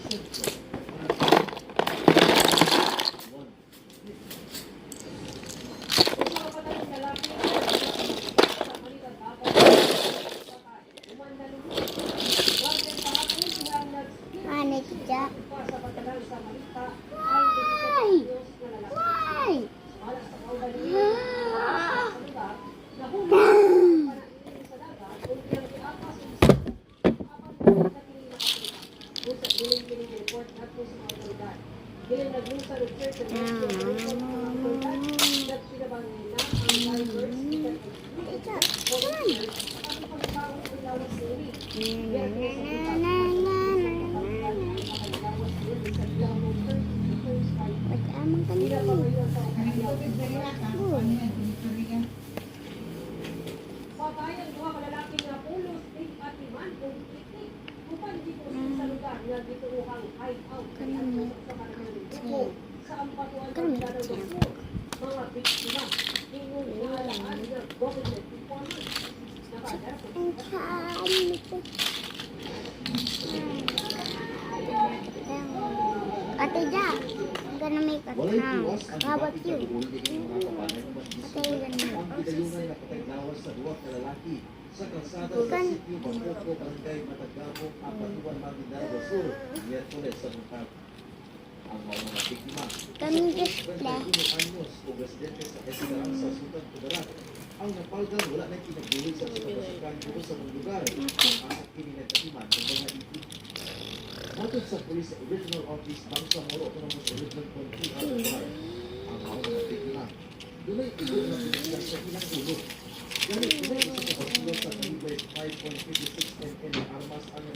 Mana kita? Why? Pagayan duha ka lalaki nga pulos tig atiman kung tiktik upan di ko sa lugar nga gituuhang hide out kanang sa kanang sa ampatuan ng dalawang mga biktima ingong ihalaan nga government informant nakadar Ate Ja, I'm gonna make a sound. How about you? Ate, I'm gonna sa kalsada sa sitio Bangkoko, Barangay Matagamo, Apatuan, Maguindanao Sur, Miyerkules sa buntag. Ang mga biktima, Can you just play? 31 anyos o residente sa Esilarang sa Sultan Kudarat. Ang napalgan wala na pinagbulig sa pasukan dito sa mga lugar. Ang kininatatiman ng mga itik. Matod sa Police Regional Office, Bangsamoro, Autonomous Regional Country, ang mga biktima. Dunay igo na pinagbulig sa ilang ulo. Ganit, dunay isa sa pagbulig sa kalibre 5.56 mm armas ang